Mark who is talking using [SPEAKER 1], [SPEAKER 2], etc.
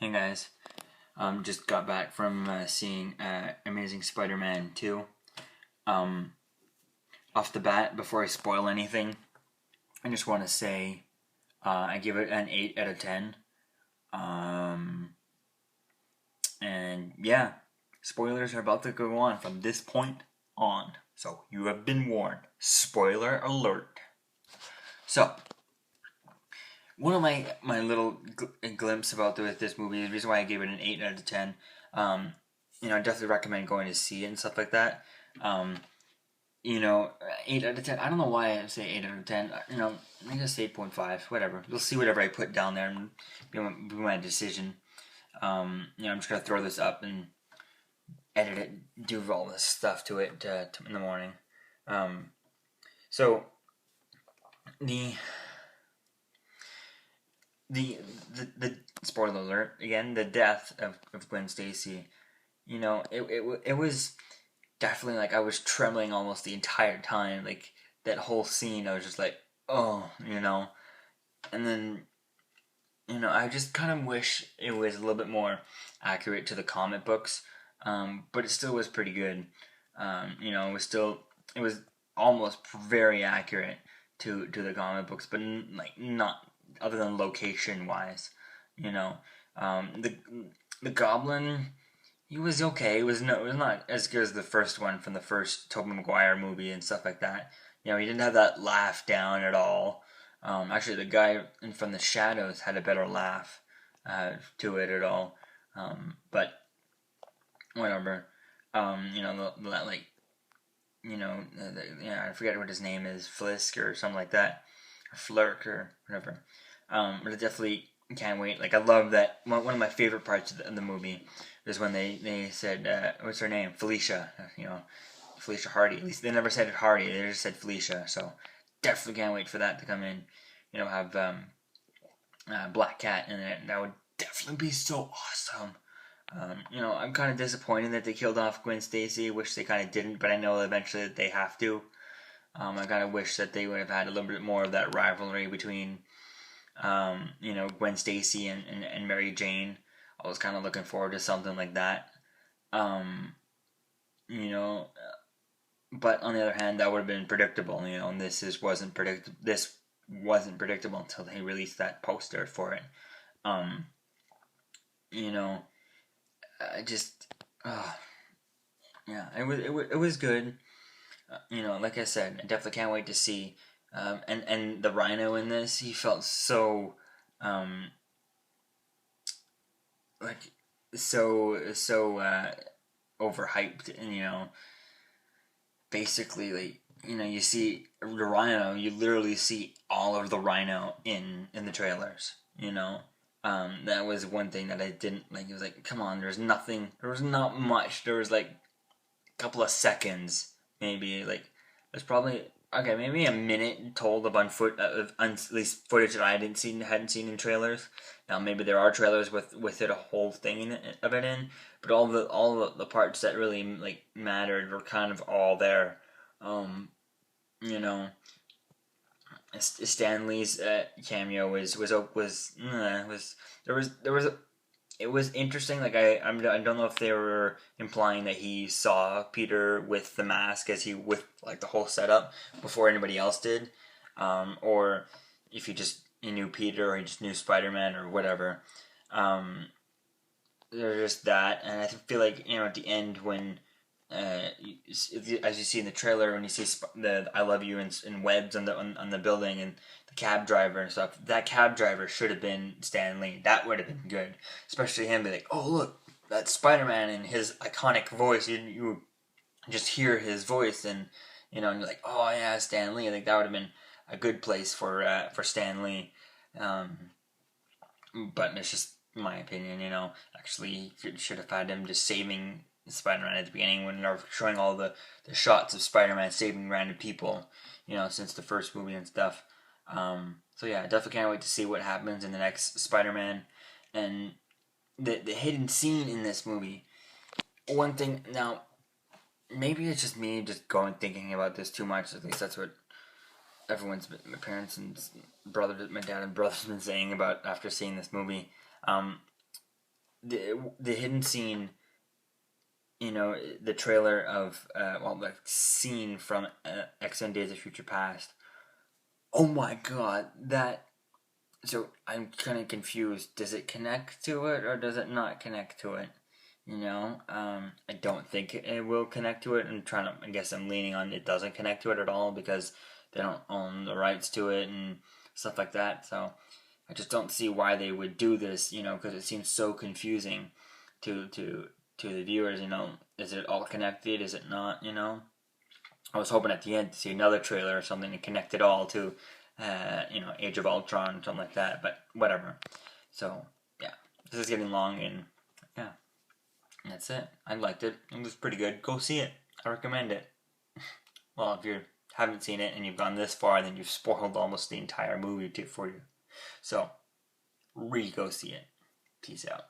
[SPEAKER 1] Hey guys, just got back from seeing Amazing Spider-Man 2. Um, Off the bat, before I spoil anything, I just want to say I give it an 8 out of 10. Um, and yeah, spoilers are about to go on from this point on. So you have been warned. Spoiler alert. So, one of my little glimpse about this movie, the reason why I gave it an 8 out of 10, I definitely recommend going to see it and stuff like that. Um, 8 out of 10. I don't know why I say 8 out of 10. I guess 8.5, whatever. You'll see whatever I put down there and be my decision. I'm just going to throw this up and edit it, do all this stuff to it in the morning. So, the the spoiler alert again, the death of Gwen Stacy, it was definitely like I was trembling almost the entire time. Like that whole scene, I was just like, oh, and then I just kind of wish it was a little bit more accurate to the comic books, but it still was pretty good. It was almost very accurate to the comic books, but like not other than location wise, you know. The Goblin, he was okay. It was not as good as the first one from the first Tobey Maguire movie and stuff like that. He didn't have that laugh down at all. Actually, the guy from the Shadows had a better laugh to it at all. But whatever. Like I forget what his name is, Flisk or something like that, or Flirk or whatever. But I definitely can't wait. Like I love that. One of my favorite parts of the movie is when they said, what's her name, Felicia. Felicia Hardy. At least they never said it Hardy. They just said Felicia. So definitely can't wait for that to come in. Have Black Cat in it. That would definitely be so awesome. I'm kind of disappointed that they killed off Gwen Stacy. Wish they kind of didn't, but I know eventually that they have to. I kind of wish that they would have had a little bit more of that rivalry between, Gwen Stacy and Mary Jane. I was kind of looking forward to something like that. Um, you know, but on the other hand, that would have been predictable. And This wasn't predictable until they released that poster for it. Um, you know, I just, yeah, it was good. Like I said, I definitely can't wait to see. And the Rhino in this, he felt so, um, like so overhyped, and basically like you see the Rhino, you literally see all of the Rhino in the trailers. That was one thing that I didn't like. It was like, come on, there's nothing. There was not much. There was like a couple of seconds, maybe like there's probably okay, maybe a minute told of at least footage that I hadn't seen in trailers. Now maybe there are trailers with it a whole thing of it in, but all the parts that really like mattered were kind of all there. Um, you know, Stan Lee's cameo was there was it was interesting. Like I don't know if they were implying that he saw Peter with the mask as he with like the whole setup before anybody else did, or if he knew Peter or he just knew Spider Man or whatever. Um, there's just that, and I feel like at the end when. As you see in the trailer, when you see the "I love you" in webs on the building and the cab driver and stuff, that cab driver should have been Stan Lee. That would have been good, especially him be like, "Oh look, that's Spider Man," and his iconic voice. You just hear his voice, and you're like, "Oh yeah, Stan Lee." I think that would have been a good place for Stan Lee. Um, but it's just my opinion. Actually, you should have had him just saving Spider-Man at the beginning when they're showing all the shots of Spider-Man saving random people, since the first movie and stuff. So yeah, definitely can't wait to see what happens in the next Spider-Man. And the hidden scene in this movie. One thing now, maybe it's just me just thinking about this too much. At least that's what my parents and my dad and brothers been saying about after seeing this movie. Um, the hidden scene, you know, the trailer of the scene from X-Men Days of Future Past. Oh my god, that. So I'm kind of confused. Does it connect to it or does it not connect to it? You know, I don't think it will connect to it. I guess I'm leaning on it doesn't connect to it at all because they don't own the rights to it and stuff like that. So I just don't see why they would do this, you know, because it seems so confusing to the viewers. You know, is it all connected? Is it not? You know, I was hoping at the end to see another trailer or something to connect it all to, you know, Age of Ultron or something like that. But whatever. So yeah, this is getting long and yeah, that's it. I liked it. It was pretty good. Go see it. I recommend it. Well, if you haven't seen it and you've gone this far, then you've spoiled almost the entire movie for you. So, go see it. Peace out.